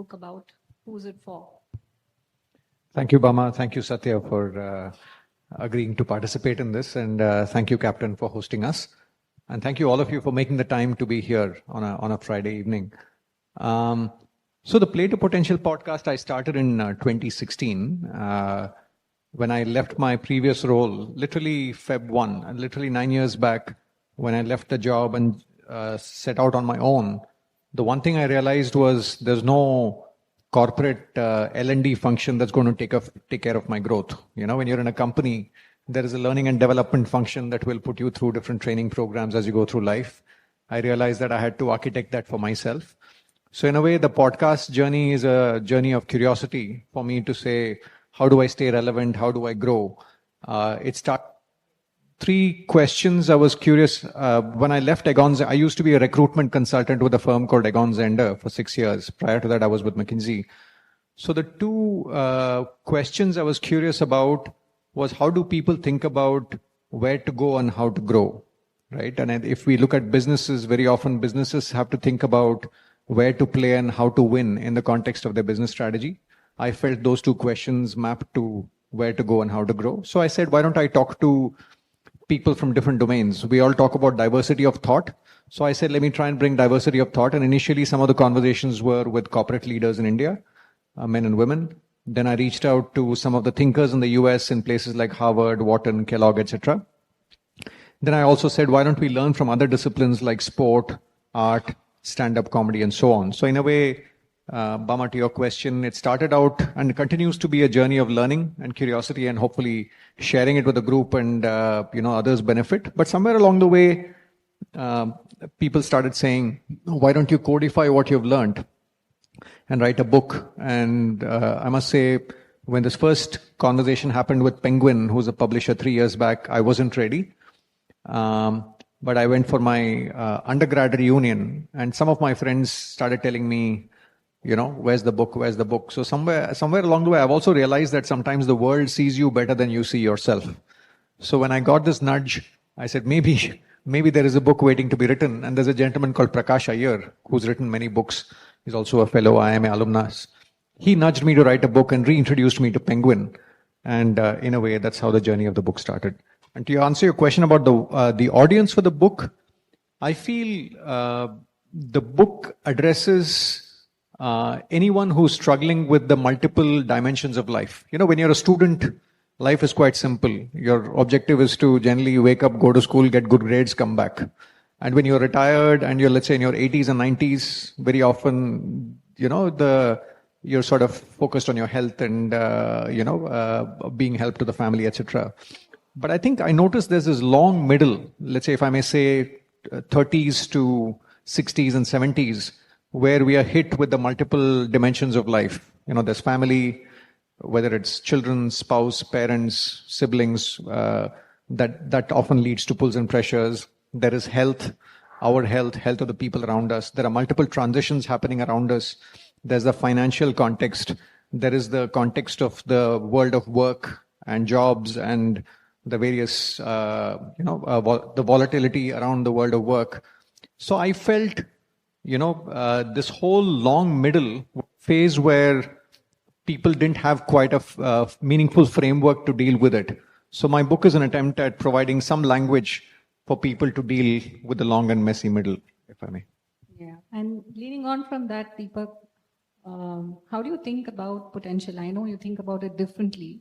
book about? Who's it for? Thank you, Bama. Thank you, Satya, for agreeing to participate in this. And thank you, Captain, for hosting us. And thank you, all of you, for making the time to be here on a Friday evening. So the Play to Potential podcast I started in 2016 when I left my previous role, literally Feb 1, and literally 9 years back when I left the job and set out on my own. The one thing I realized was there's no corporate L&D function that's going to take care of my growth. You know, when you're in a company, there is a learning and development function that will put you through different training programs as you go through life. I realized that I had to architect that for myself. So in a way, the podcast journey is a journey of curiosity for me to say, how do I stay relevant? How do I grow? It started 3 questions. I was curious. When I left Egon, I used to be a recruitment consultant with a firm called Egon Zehnder for 6 years. Prior to that, I was with McKinsey. So the 2 questions I was curious about was, how do people think about where to go and how to grow, right? And if we look at businesses, very often businesses have to think about where to play and how to win in the context of their business strategy. I felt those 2 questions mapped to where to go and how to grow. So I said, why don't I talk to people from different domains? We all talk about diversity of thought. So I said, let me try and bring diversity of thought. And initially, some of the conversations were with corporate leaders in India, men and women. Then I reached out to some of the thinkers in the US in places like Harvard, Wharton, Kellogg, etc. Then I also said, why don't we learn from other disciplines like sport, art, stand-up comedy, and so on. So in a way, Bama, to your question, it started out and continues to be a journey of learning and curiosity and hopefully sharing it with the group and others benefit. But somewhere along the way, people started saying, why don't you codify what you've learned and write a book? And I must say, when this first conversation happened with Penguin, who's a publisher 3 years back, I wasn't ready. But I went for my undergrad reunion, and some of my friends started telling me, where's the book? Where's the book? So somewhere along the way, I've also realized that sometimes the world sees you better than you see yourself. So when I got this nudge, I said, maybe there is a book waiting to be written. And there's a gentleman called Prakash Iyer, who's written many books. He's also a fellow IMA alumnus. He nudged me to write a book and reintroduced me to Penguin. And in a way, that's how the journey of the book started. And to answer your question about the audience for the book, I feel the book addresses anyone who's struggling with the multiple dimensions of life. When you're a student, life is quite simple. Your objective is to generally wake up, go to school, get good grades, come back. And when you're retired and you're, let's say, in your 80s and 90s, very often, you're sort of focused on your health and, being help to the family, etc. But I think I noticed there's this long middle, let's say, if I may say, 30s to 60s and 70s, where we are hit with the multiple dimensions of life. There's family, whether it's children, spouse, parents, siblings, that often leads to pulls and pressures. There is health, our health of the people around us. There are multiple transitions happening around us. There's the financial context. There is the context of the world of work and jobs and the various, the volatility around the world of work. So I felt, this whole long middle phase where people didn't have quite a meaningful framework to deal with it. So my book is an attempt at providing some language for people to deal with the long and messy middle, if I may. Yeah, and leading on from that, Deepak, how do you think about potential? I know you think about it differently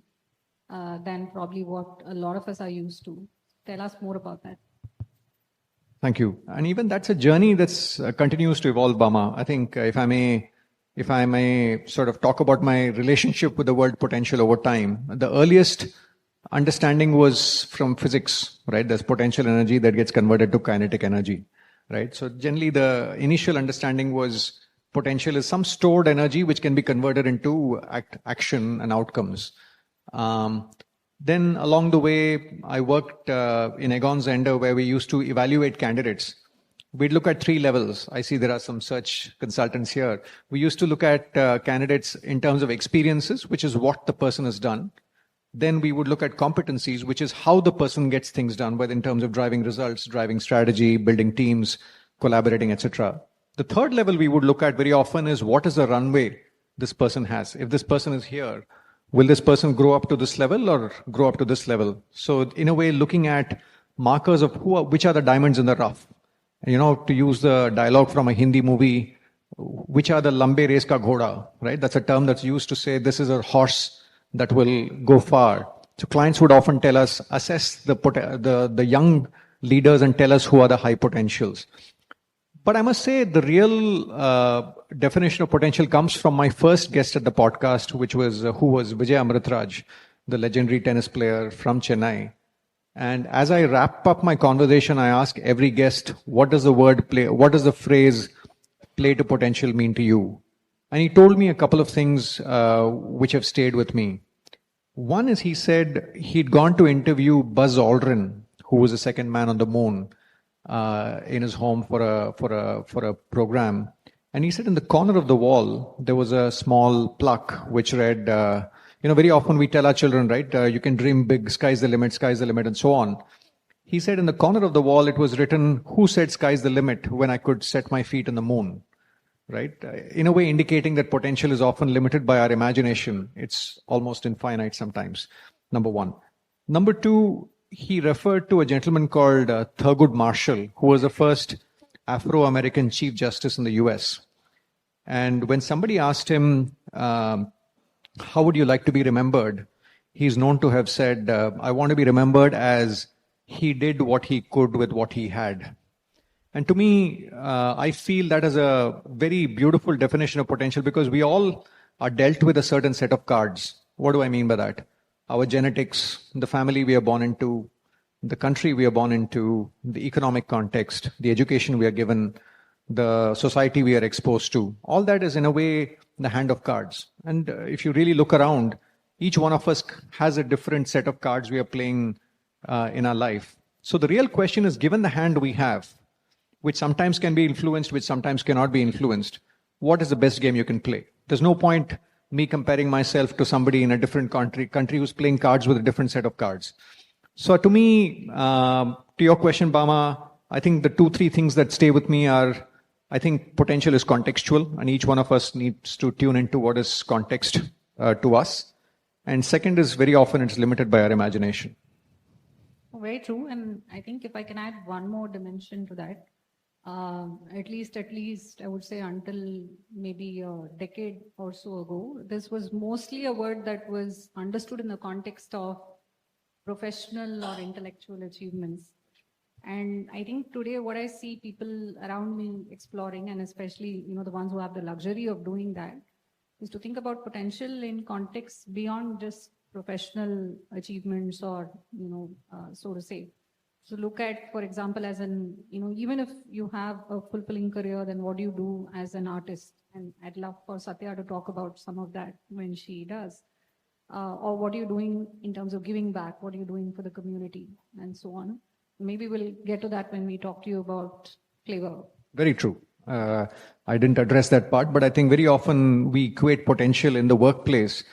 than probably what a lot of us are used to. Tell us more about that. Thank you. And even that's a journey that's continues to evolve, Bama. I think if I may sort of talk about my relationship with the word potential over time, the earliest understanding was from physics, right? There's potential energy that gets converted to kinetic energy, right? So generally the initial understanding was potential is some stored energy which can be converted into action and outcomes. Then along the way, I worked in Egon Zehnder, where we used to evaluate candidates. We'd look at 3 levels. I see there are some search consultants here. We used to look at candidates in terms of experiences, which is what the person has done. Then we would look at competencies, which is how the person gets things done, whether in terms of driving results, driving strategy, building teams, collaborating, etc. The third level we would look at very often is what is the runway this person has. If this person is here, will this person grow up to this level or grow up to this level? So in a way, looking at markers of which are the diamonds in the rough. To use the dialogue from a Hindi movie, which are the lambe race ka ghoda, right? That's a term that's used to say this is a horse that will go far. So clients would often tell us, assess the young leaders and tell us who are the high potentials. But I must say the real definition of potential comes from my first guest at the podcast, which was who was Vijay Amritraj, the legendary tennis player from Chennai. And as I wrap up my conversation, I ask every guest, what does the phrase play to potential mean to you? And he told me a couple of things which have stayed with me. One is he said he'd gone to interview Buzz Aldrin, who was the second man on the moon, in his home for a program. And he said in the corner of the wall, there was a small plaque which read, very often we tell our children, right, you can dream big, sky's the limit, and so on. He said in the corner of the wall, it was written, who said sky's the limit when I could set my feet on the moon? Right? In a way, indicating that potential is often limited by our imagination. It's almost infinite sometimes, number one. Number two, he referred to a gentleman called Thurgood Marshall, who was the first Afro-American Chief Justice in the US. And when somebody asked him, how would you like to be remembered? He's known to have said, I want to be remembered as he did what he could with what he had. And to me, I feel that is a very beautiful definition of potential because we all are dealt with a certain set of cards. What do I mean by that? Our genetics, the family we are born into, the country we are born into, the economic context, the education we are given, the society we are exposed to. All that is in a way the hand of cards. And if you really look around, each one of us has a different set of cards we are playing in our life. So the real question is, given the hand we have, which sometimes can be influenced, which sometimes cannot be influenced, what is the best game you can play? There's no point me comparing myself to somebody in a different country who's playing cards with a different set of cards. So to me, to your question, Bama, I think the 2-3 things that stay with me are, I think potential is contextual, and each one of us needs to tune into what is context to us. And second is very often it's limited by our imagination. Very true. And I think if I can add one more dimension to that, at least I would say until maybe a decade or so ago, this was mostly a word that was understood in the context of professional or intellectual achievements. And I think today what I see people around me exploring, and especially, the ones who have the luxury of doing that, is to think about potential in context beyond just professional achievements or, so to say. So look at, for example, as even if you have a fulfilling career, then what do you do as an artist? And I'd love for Satya to talk about some of that when she does. Or what are you doing in terms of giving back? What are you doing for the community? And so on. Maybe we'll get to that when we talk to you about flavor. Very true. I didn't address that part, but I think very often we equate potential in the workplace.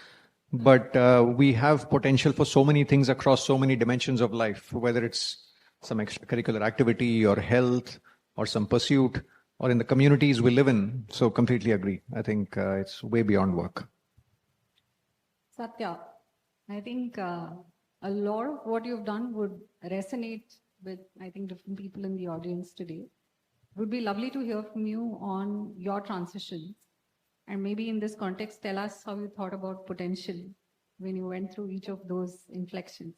But we have potential for so many things across so many dimensions of life, whether it's some extracurricular activity or health or some pursuit or in the communities we live in. So completely agree. I think it's way beyond work. Satya, I think a lot of what you've done would resonate with, I think, different people in the audience today. It would be lovely to hear from you on your transitions. And maybe in this context, tell us how you thought about potential when you went through each of those inflections.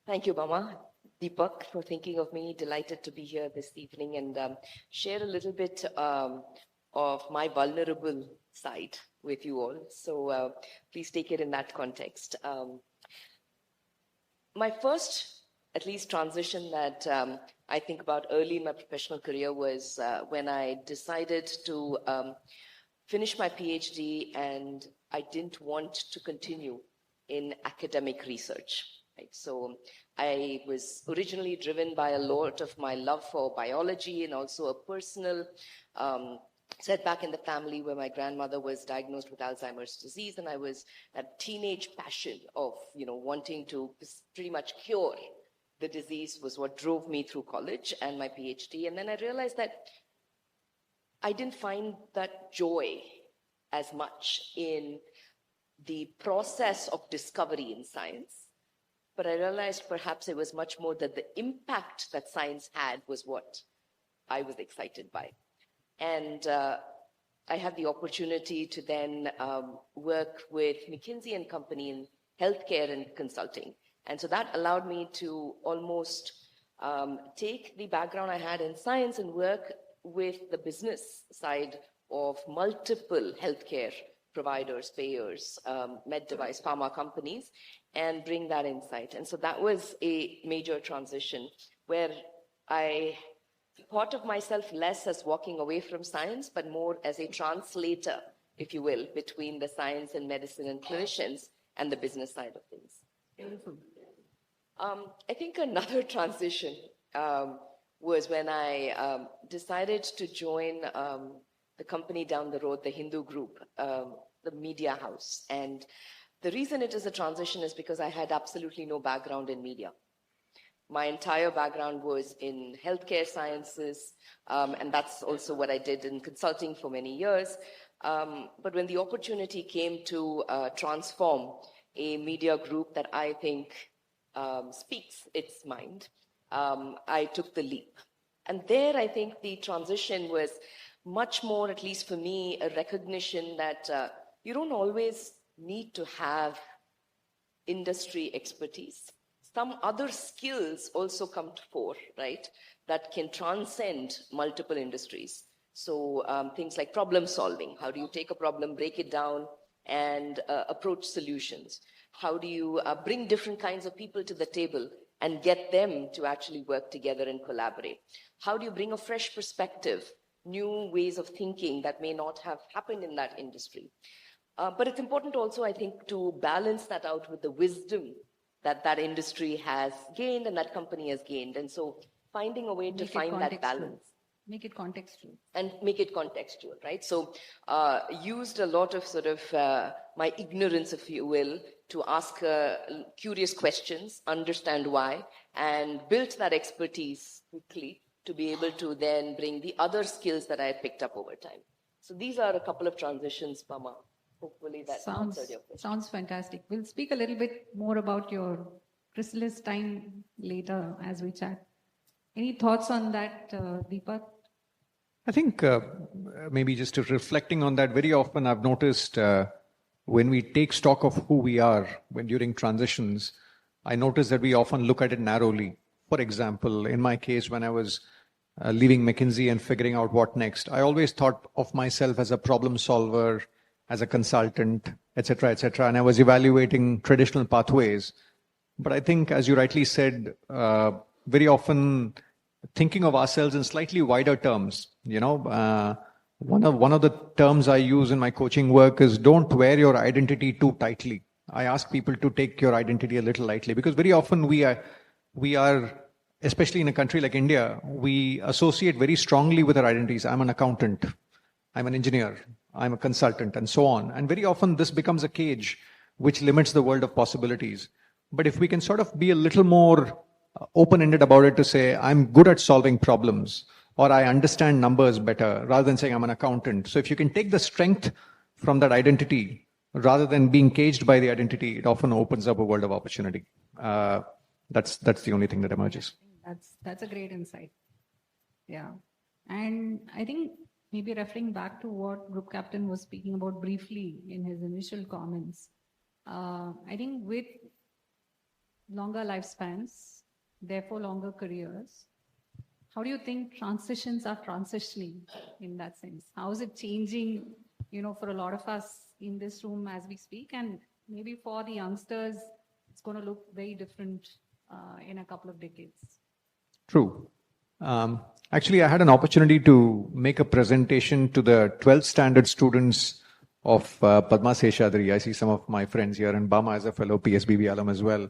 Thank you, Mama. Deepak, for thinking of me. Delighted to be here this evening and share a little bit of my vulnerable side with you all. So please take it in that context. My first, at least, transition that I think about early in my professional career was when I decided to finish my PhD, and I didn't want to continue in academic research. Right? So I was originally driven by a lot of my love for biology and also a personal setback in the family where my grandmother was diagnosed with Alzheimer's disease, and I was that teenage passion of wanting to pretty much cure the disease was what drove me through college and my PhD. And then I realized that I didn't find that joy as much in the process of discovery in science, but I realized perhaps it was much more that the impact that science had was what I was excited by. And I had the opportunity to then work with McKinsey and Company in healthcare and consulting. And so that allowed me to almost take the background I had in science and work with the business side of multiple healthcare providers, payers, med device, pharma companies, and bring that insight. And so that was a major transition where I thought of myself less as walking away from science, but more as a translator, if you will, between the science and medicine and clinicians and the business side of things. Beautiful. I think another transition was when I decided to join the company down the road, the Hindu Group, the media house. And the reason it is a transition is because I had absolutely no background in media. My entire background was in healthcare sciences, and that's also what I did in consulting for many years. But when the opportunity came to transform a media group that I think speaks its mind, I took the leap. And there, I think the transition was much more, at least for me, a recognition that you don't always need to have industry expertise. Some other skills also come to fore, right, that can transcend multiple industries. So things like problem solving. How do you take a problem, break it down, and approach solutions? How do you bring different kinds of people to the table and get them to actually work together and collaborate? How do you bring a fresh perspective, new ways of thinking that may not have happened in that industry? But it's important also, I think, to balance that out with the wisdom that that industry has gained and that company has gained. And so finding a way to find that balance. Make it contextual. And make it contextual, right? So used a lot of sort of my ignorance, if you will, to ask curious questions, understand why, and built that expertise quickly to be able to then bring the other skills that I had picked up over time. So these are a couple of transitions, Pama. Hopefully that answered your question. Sounds fantastic. We'll speak a little bit more about your chrysalis time later as we chat. Any thoughts on that, Deepak? I think maybe just reflecting on that, very often I've noticed when we take stock of who we are during transitions, I notice that we often look at it narrowly. For example, in my case, when I was leaving McKinsey and figuring out what next, I always thought of myself as a problem solver, as a consultant, etc., etc. And I was evaluating traditional pathways. But I think, as you rightly said, very often thinking of ourselves in slightly wider terms. You know, one of the terms I use in my coaching work is don't wear your identity too tightly. I ask people to take your identity a little lightly because very often we are, especially in a country like India, we associate very strongly with our identities. I'm an accountant, I'm an engineer, I'm a consultant, and so on. And very often this becomes a cage which limits the world of possibilities. But if we can sort of be a little more open-ended about it to say, I'm good at solving problems, or I understand numbers better, rather than saying I'm an accountant. So if you can take the strength from that identity, rather than being caged by the identity, it often opens up a world of opportunity. That's the only thing that emerges. That's a great insight. Yeah. And I think maybe referring back to what Group Captain was speaking about briefly in his initial comments, I think with longer lifespans, therefore longer careers, how do you think transitions are transitioning in that sense? How is it changing, for a lot of us in this room as we speak? And maybe for the youngsters, it's going to look very different in a couple of decades. True. Actually, I had an opportunity to make a presentation to the 12th standard students of Padma Seshadri. I see some of my friends here, and Bama is a fellow PSBB alum as well.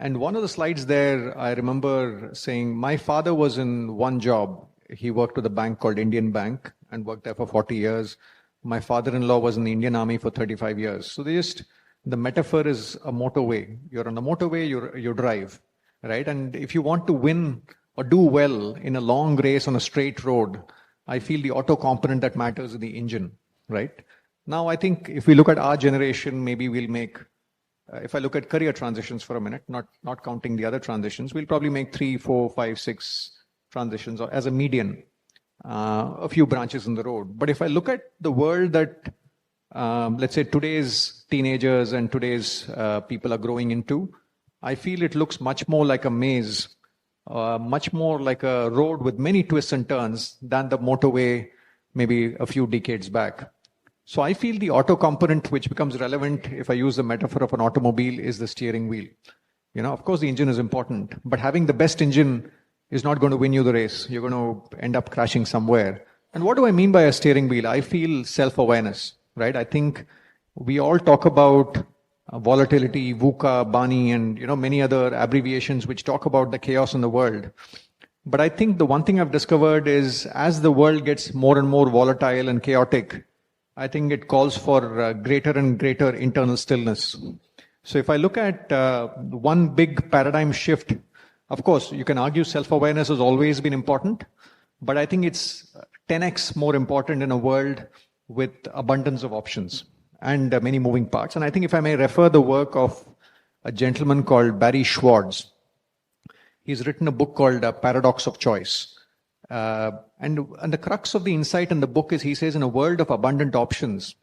And one of the slides there, I remember saying, my father was in one job. He worked with a bank called Indian Bank and worked there for 40 years. My father-in-law was in the Indian Army for 35 years. So the metaphor is a motorway. You're on the motorway, you drive, right? And if you want to win or do well in a long race on a straight road, I feel the auto component that matters is the engine, right? Now, I think if we look at our generation, maybe we'll make, if I look at career transitions for a minute, not counting the other transitions, we'll probably make 3, 4, 5, 6 transitions or as a median, a few branches in the road. But if I look at the world that, let's say today's teenagers and today's people are growing into, I feel it looks much more like a maze, much more like a road with many twists and turns than the motorway maybe a few decades back. So I feel the auto component which becomes relevant, if I use the metaphor of an automobile, is the steering wheel. Of course the engine is important, but having the best engine is not going to win you the race. You're going to end up crashing somewhere. And what do I mean by a steering wheel? I feel self-awareness, right? I think we all talk about volatility, VUCA, BANI, and many other abbreviations which talk about the chaos in the world. But I think the one thing I've discovered is as the world gets more and more volatile and chaotic, I think it calls for greater and greater internal stillness. So if I look at one big paradigm shift, of course, you can argue self-awareness has always been important, but I think it's 10x more important in a world with abundance of options and many moving parts. And I think if I may refer the work of a gentleman called Barry Schwartz, he's written a book called Paradox of Choice. And the crux of the insight in the book is he says in a world of abundant options,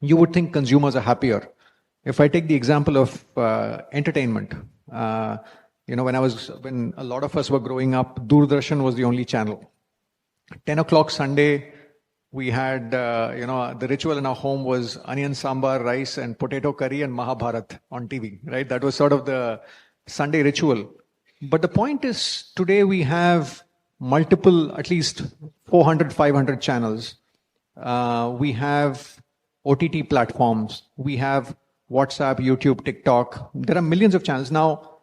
you would think consumers are happier. If I take the example of entertainment, when a lot of us were growing up, Doordarshan was the only channel. 10 o'clock Sunday, we had, the ritual in our home was onion sambar, rice and potato curry and Mahabharat on TV, right? That was sort of the Sunday ritual. But the point is today we have multiple, at least 400, 500 channels. We have OTT platforms. We have WhatsApp, YouTube, TikTok. There are millions of channels. Now,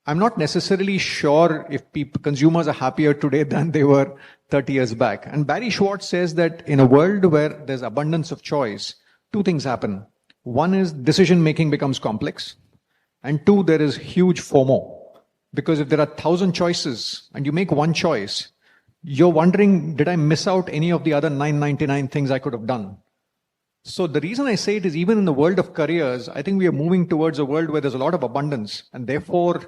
I'm not necessarily sure if consumers are happier today than they were 30 years back. And Barry Schwartz says that in a world where there's abundance of choice, two things happen. One is decision making becomes complex. And two, there is huge FOMO. Because if there are 1,000 choices and you make one choice, you're wondering, did I miss out any of the other 999 things I could have done? So the reason I say it is even in the world of careers, I think we are moving towards a world where there's a lot of abundance. And therefore,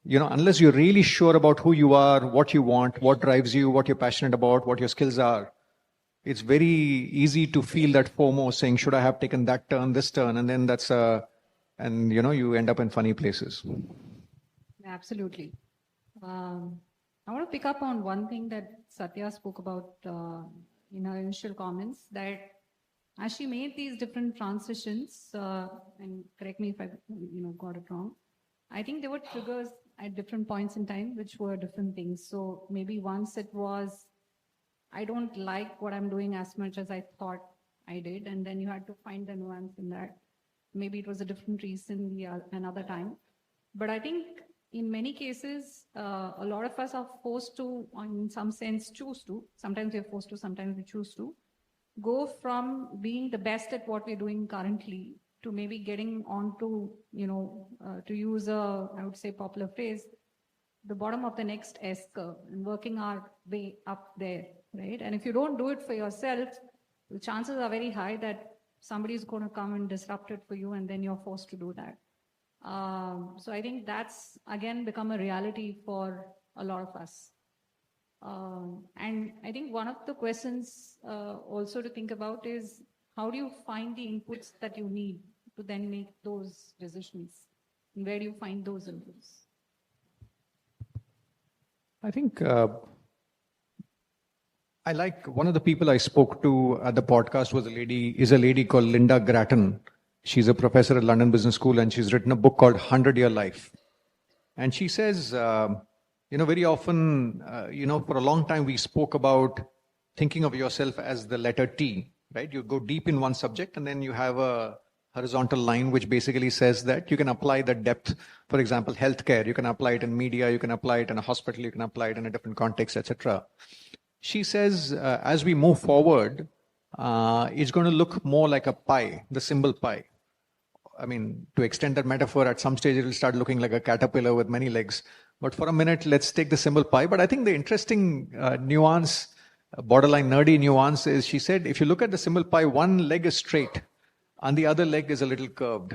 unless you're really sure about who you are, what you want, what drives you, what you're passionate about, what your skills are, it's very easy to feel that FOMO saying, should I have taken that turn, this turn? And then you end up in funny places. Absolutely. I want to pick up on one thing that Satya spoke about in her initial comments, that as she made these different transitions, and correct me if I got it wrong, I think there were triggers at different points in time, which were different things. So maybe once it was, I don't like what I'm doing as much as I thought I did. And then you had to find the nuance in that. Maybe it was a different reason another time. But I think in many cases, a lot of us are forced to, in some sense, choose to. Sometimes we're forced to, sometimes we choose to go from being the best at what we're doing currently to maybe getting on to, to use I would say, popular phrase, the bottom of the next S curve and working our way up there, right? And if you don't do it for yourself, the chances are very high that somebody is going to come and disrupt it for you, and then you're forced to do that. So I think that's, again, become a reality for a lot of us. And I think one of the questions also to think about is, how do you find the inputs that you need to then make those decisions? And where do you find those inputs? I think I like one of the people I spoke to at the podcast was a lady called Linda Grattan. She's a professor at London Business School, and she's written a book called 100-Year Life. And she says, very often, for a long time we spoke about thinking of yourself as the letter T, right? You go deep in one subject and then you have a horizontal line which basically says that you can apply the depth. For example, healthcare, you can apply it in media, you can apply it in a hospital, you can apply it in a different context, etc. She says, as we move forward, it's going to look more like a pie, the symbol pi. I mean, to extend that metaphor, at some stage it will start looking like a caterpillar with many legs. But for a minute, let's take the symbol pi. But I think the interesting nuance borderline nerdy nuance is she said, if you look at the symbol pi, one leg is straight and the other leg is a little curved.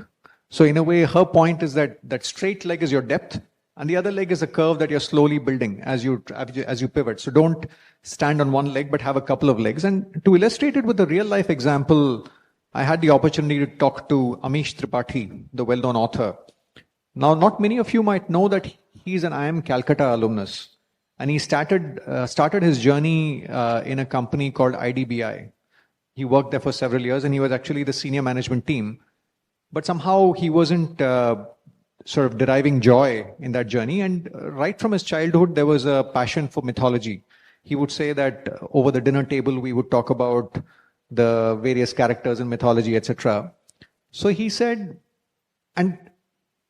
So in a way, her point is that that straight leg is your depth and the other leg is a curve that you're slowly building as you pivot. So don't stand on one leg, but have a couple of legs. And to illustrate it with a real life example, I had the opportunity to talk to Amish Tripathi, the well-known author. Now, not many of you might know that he's an IIM Calcutta alumnus. And he started his journey in a company called IDBI. He worked there for several years and he was actually the senior management team. But somehow he wasn't sort of deriving joy in that journey. And right from his childhood, there was a passion for mythology. He would say that over the dinner table, we would talk about the various characters in mythology, etc. So he said, and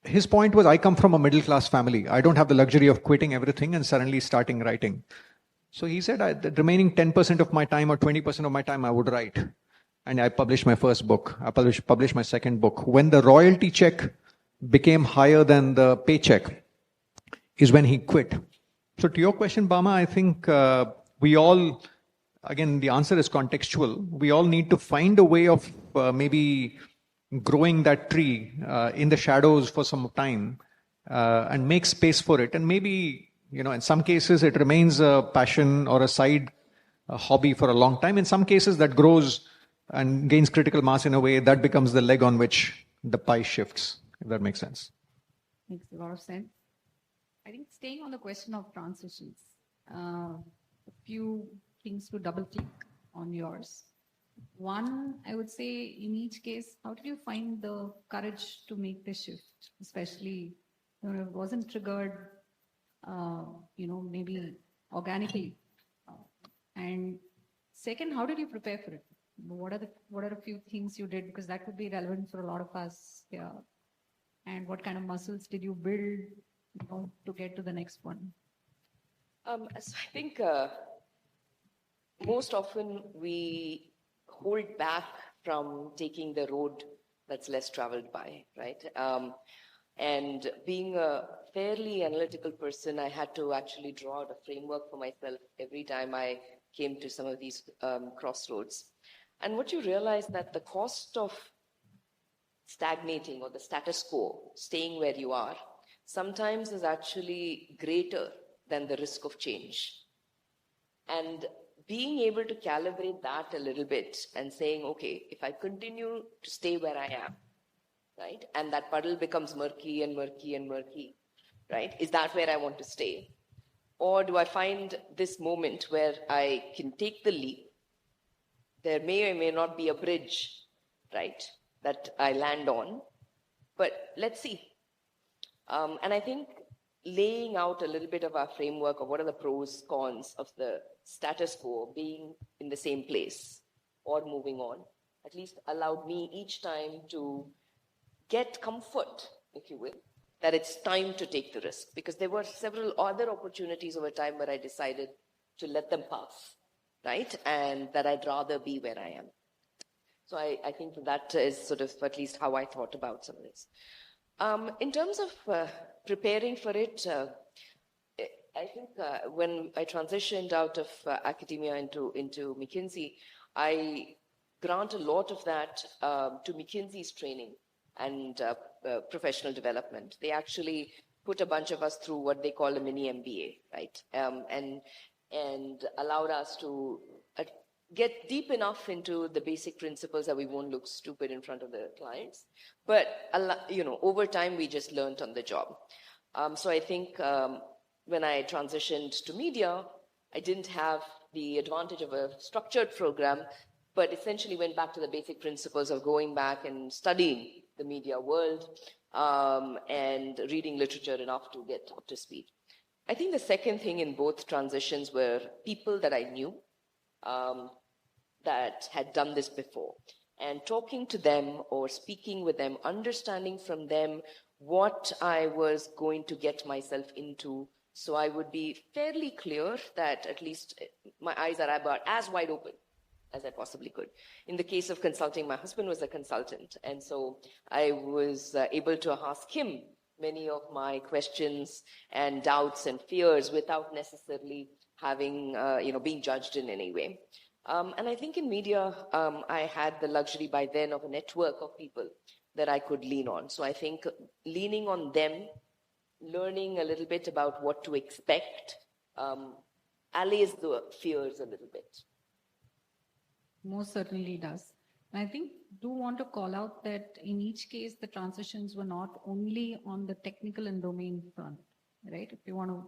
his point was, I come from a middle class family. I don't have the luxury of quitting everything and suddenly starting writing. So he said, the remaining 10% of my time or 20% of my time, I would write. And I published my first book. I published my second book. When the royalty check became higher than the paycheck is when he quit. So to your question, Bama, I think we all, again, the answer is contextual. We all need to find a way of maybe growing that tree in the shadows for some time and make space for it. And maybe, in some cases it remains a passion or a side hobby for a long time. In some cases that grows and gains critical mass in a way that becomes the leg on which the pie shifts, if that makes sense. Makes a lot of sense. I think staying on the question of transitions, a few things to double click on yours. One, I would say in each case, how did you find the courage to make the shift, especially it wasn't triggered, maybe organically. And second, how did you prepare for it? What are a few things you did, because that would be relevant for a lot of us here. And what kind of muscles did you build, to get to the next one? So I think most often we hold back from taking the road that's less traveled by, right? And being a fairly analytical person, I had to actually draw out a framework for myself every time I came to some of these crossroads. And what you realize that the cost of stagnating or the status quo, staying where you are, sometimes is actually greater than the risk of change. And being able to calibrate that a little bit and saying, okay, if I continue to stay where I am, right, and that puddle becomes murky and murky and murky, right, is that where I want to stay? Or do I find this moment where I can take the leap? There may or may not be a bridge, right, that I land on, but let's see. And I think laying out a little bit of our framework of what are the pros, cons of the status quo, being in the same place or moving on, at least allowed me each time to get comfort, if you will, that it's time to take the risk. Because there were several other opportunities over time where I decided to let them pass, right? And that I'd rather be where I am. So I think that is sort of at least how I thought about some of this. In terms of preparing for it, I think when I transitioned out of academia into McKinsey, I grant a lot of that to McKinsey's training and professional development. They actually put a bunch of us through what they call a mini MBA, right? And allowed us to get deep enough into the basic principles that we won't look stupid in front of the clients. But, over time, we just learned on the job. So I think when I transitioned to media, I didn't have the advantage of a structured program, but essentially went back to the basic principles of going back and studying the media world and reading literature enough to get up to speed. I think the second thing in both transitions were people that I knew that had done this before, and talking to them or speaking with them, understanding from them what I was going to get myself into, so I would be fairly clear that at least my eyes are about as wide open as I possibly could. In the case of consulting, my husband was a consultant, and so I was able to ask him many of my questions and doubts and fears without necessarily having, being judged in any way. And I think in media, I had the luxury by then of a network of people that I could lean on. So I think leaning on them, learning a little bit about what to expect, allays the fears a little bit. Most certainly does. And I think do want to call out that in each case, the transitions were not only on the technical and domain front, right? If you want to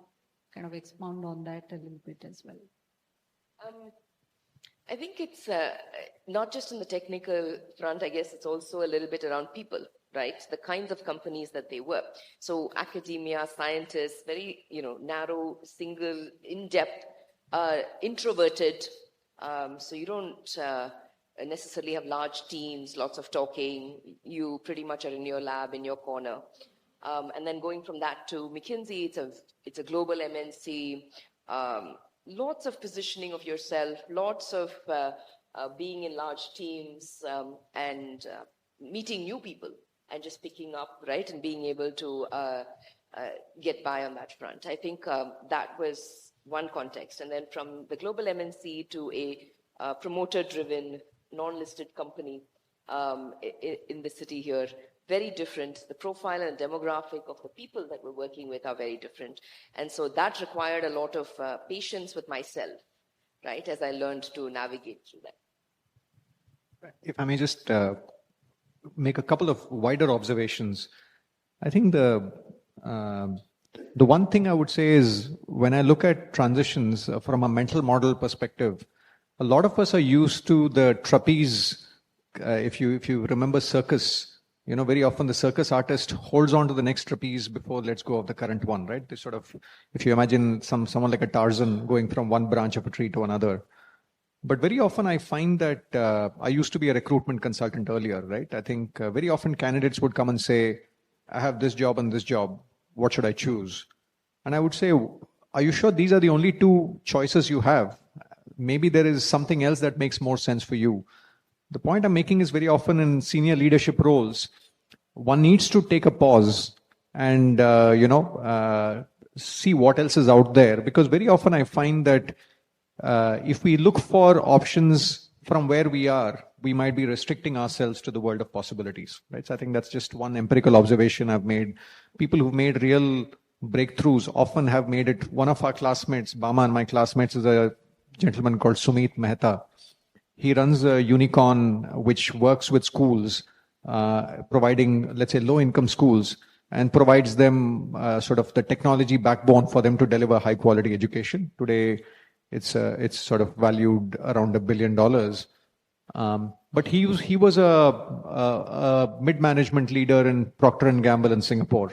kind of expound on that a little bit as well. I think it's not just in the technical front, I guess it's also a little bit around people, right? The kinds of companies that they were. So academia, scientists, very, narrow, single, in-depth, introverted. So you don't necessarily have large teams, lots of talking. You pretty much are in your lab, in your corner. And then going from that to McKinsey, it's a global MNC. Lots of positioning of yourself, lots of being in large teams and meeting new people and just picking up, right, and being able to get by on that front. I think that was one context. And then from the global MNC to a promoter-driven, non-listed company in the city here, very different. The profile and demographic of the people that we're working with are very different. And so that required a lot of patience with myself, right, as I learned to navigate through that. If I may just make a couple of wider observations. I think the one thing I would say is when I look at transitions from a mental model perspective, a lot of us are used to the trapeze. If you remember circus, very often the circus artist holds on to the next trapeze before lets go of the current one, right? They sort of, if you imagine someone like a Tarzan going from one branch of a tree to another. But very often I find that I used to be a recruitment consultant earlier, right? I think very often candidates would come and say, I have this job and this job. What should I choose? And I would say, are you sure these are the only two choices you have? Maybe there is something else that makes more sense for you. The point I'm making is very often in senior leadership roles, one needs to take a pause and, see what else is out there. Because very often I find that if we look for options from where we are, we might be restricting ourselves to the world of possibilities, right? So I think that's just one empirical observation I've made. People who've made real breakthroughs often have made it. One of our classmates, Bama and my classmates, is a gentleman called Sumit Mehta. He runs a unicorn which works with schools, providing, let's say, low-income schools, and provides them sort of the technology backbone for them to deliver high-quality education. Today, it's sort of valued around $1 billion. But he was a mid-management leader in Procter & Gamble in Singapore.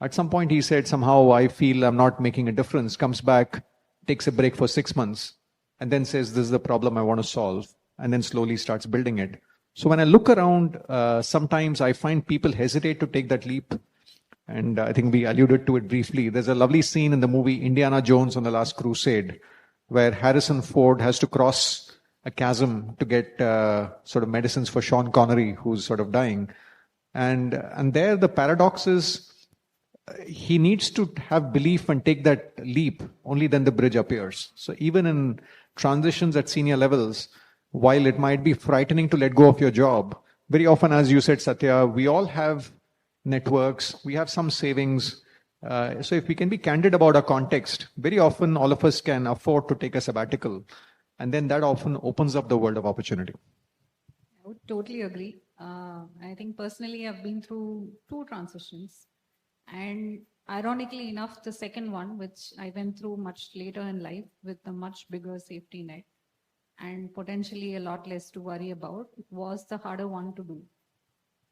At some point, he said, somehow I feel I'm not making a difference, comes back, takes a break for 6 months, and then says, this is the problem I want to solve, and then slowly starts building it. So when I look around, sometimes I find people hesitate to take that leap. And I think we alluded to it briefly. There's a lovely scene in the movie Indiana Jones on the Last Crusade, where Harrison Ford has to cross a chasm to get sort of medicines for Sean Connery, who's sort of dying. And there the paradox is, he needs to have belief and take that leap, only then the bridge appears. So even in transitions at senior levels, while it might be frightening to let go of your job, very often, as you said, Satya, we all have networks, we have some savings. So if we can be candid about our context, very often all of us can afford to take a sabbatical. And then that often opens up the world of opportunity. I would totally agree. I think personally, I've been through 2 transitions. And ironically enough, the second one, which I went through much later in life with a much bigger safety net and potentially a lot less to worry about, was the harder one to do.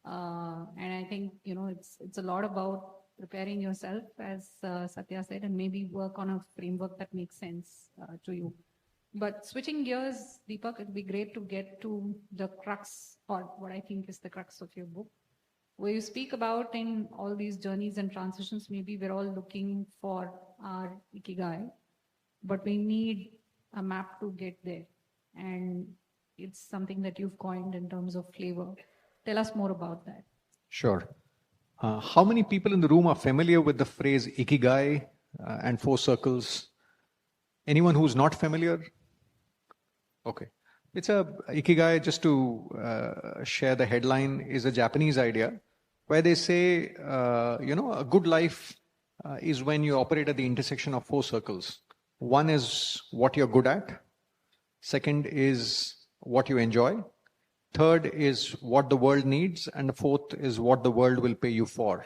And I think, it's a lot about preparing yourself, as Satya said, and maybe work on a framework that makes sense to you. But switching gears, Deepak, it'd be great to get to the crux, or what I think is the crux of your book, where you speak about in all these journeys and transitions, maybe we're all looking for our ikigai, but we need a map to get there. And it's something that you've coined in terms of flavor. Tell us more about that. Sure. How many people in the room are familiar with the phrase ikigai and 4 circles? Anyone who's not familiar? Okay. It's a Ikigai, just to share the headline, is a Japanese idea where they say, a good life is when you operate at the intersection of 4 circles. One is what you're good at. Second is what you enjoy. Third is what the world needs. And the fourth is what the world will pay you for.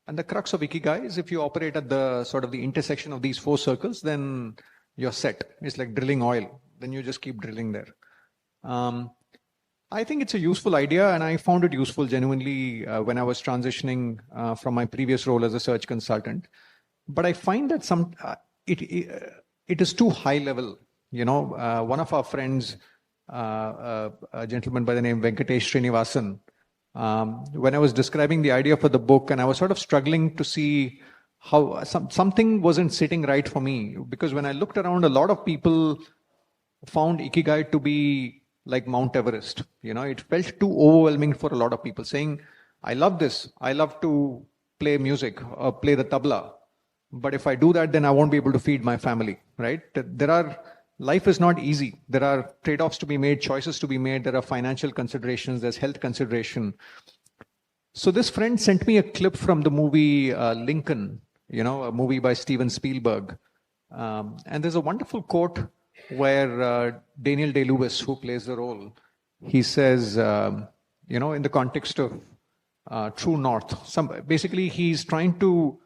And the crux of Ikigai is if you operate at the sort of the intersection of these 4 circles, then you're set. It's like drilling oil. Then you just keep drilling there. I think it's a useful idea, and I found it useful genuinely when I was transitioning from my previous role as a search consultant. But I find that it is too high level. One of our friends, a gentleman by the name Venkatesh Srinivasan, when I was describing the idea for the book, and I was sort of struggling to see how something wasn't sitting right for me, because when I looked around, a lot of people found Ikigai to be like Mount Everest. It felt too overwhelming for a lot of people, saying, I love this. I love to play music or play the tabla. But if I do that, then I won't be able to feed my family, right? Life is not easy. There are trade-offs to be made, choices to be made. There are financial considerations. There's health consideration. So this friend sent me a clip from the movie Lincoln, a movie by Steven Spielberg. And there's a wonderful quote where Daniel Day-Lewis, who plays the role, he says, in the context of True North, basically he's trying to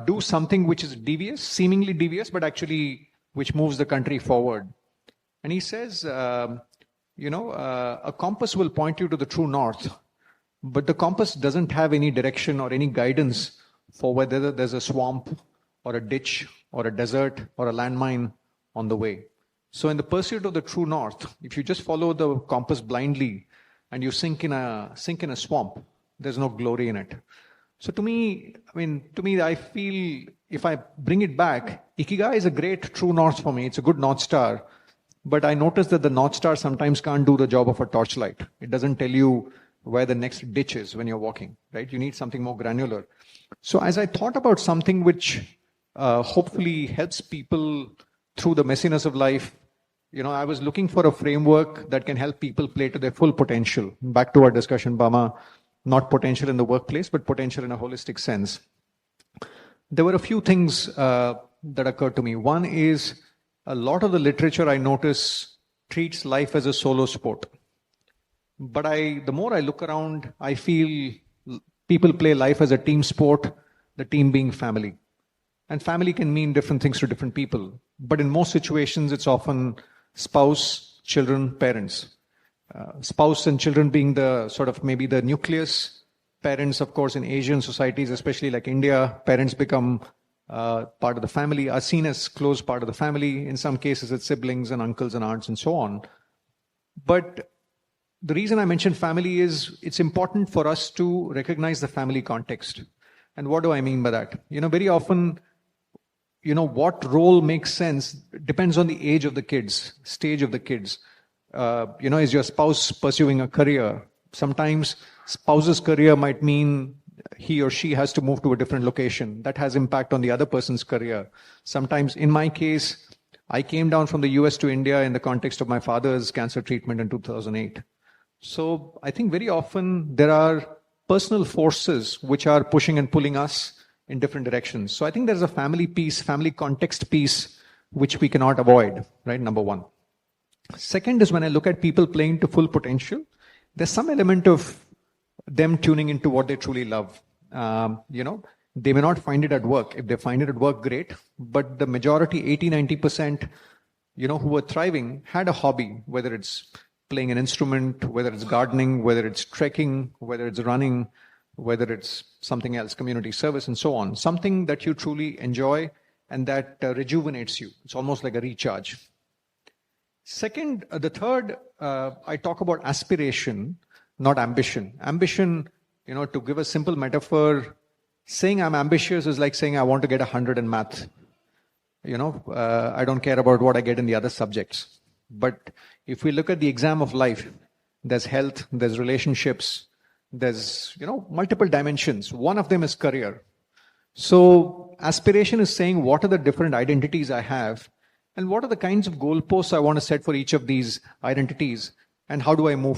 do something which is devious, seemingly devious, but actually which moves the country forward. And he says, a compass will point you to the true north, but the compass doesn't have any direction or any guidance for whether there's a swamp or a ditch or a desert or a landmine on the way. So in the pursuit of the true north, if you just follow the compass blindly and you sink in a swamp, there's no glory in it. So to me, I feel if I bring it back, Ikigai is a great true north for me. It's a good North Star. But I noticed that the North Star sometimes can't do the job of a torchlight. It doesn't tell you where the next ditch is when you're walking, right? You need something more granular. So as I thought about something which hopefully helps people through the messiness of life, I was looking for a framework that can help people play to their full potential. Back to our discussion, Bama, not potential in the workplace, but potential in a holistic sense. There were a few things that occurred to me. One is a lot of the literature I notice treats life as a solo sport. But the more I look around, I feel people play life as a team sport, the team being family. And family can mean different things to different people. But in most situations, it's often spouse, children, parents. Spouse and children being the sort of maybe the nucleus. Parents, of course, in Asian societies, especially like India, parents become part of the family, are seen as close part of the family. In some cases, it's siblings and uncles and aunts and so on. But the reason I mention family is it's important for us to recognize the family context. And what do I mean by that? Very often, what role makes sense depends on the age of the kids, stage of the kids. Is your spouse pursuing a career? Sometimes spouse's career might mean he or she has to move to a different location. That has impact on the other person's career. Sometimes, in my case, I came down from the US to India in the context of my father's cancer treatment in 2008. So I think very often there are personal forces which are pushing and pulling us in different directions. So I think there's a family piece, family context piece, which we cannot avoid, right? Number one. Second is when I look at people playing to full potential, there's some element of them tuning into what they truly love. They may not find it at work. If they find it at work, great. But the majority, 80-90%, who were thriving had a hobby, whether it's playing an instrument, whether it's gardening, whether it's trekking, whether it's running, whether it's something else, community service and so on. Something that you truly enjoy and that rejuvenates you. It's almost like a recharge. Second, the third, I talk about aspiration, not ambition. Ambition, to give a simple metaphor, saying I'm ambitious is like saying I want to get 100 in math. I don't care about what I get in the other subjects. But if we look at the exam of life, there's health, there's relationships, there's, multiple dimensions. One of them is career. So aspiration is saying what are the different identities I have And what are the kinds of goalposts I want to set for each of these identities? And how do I move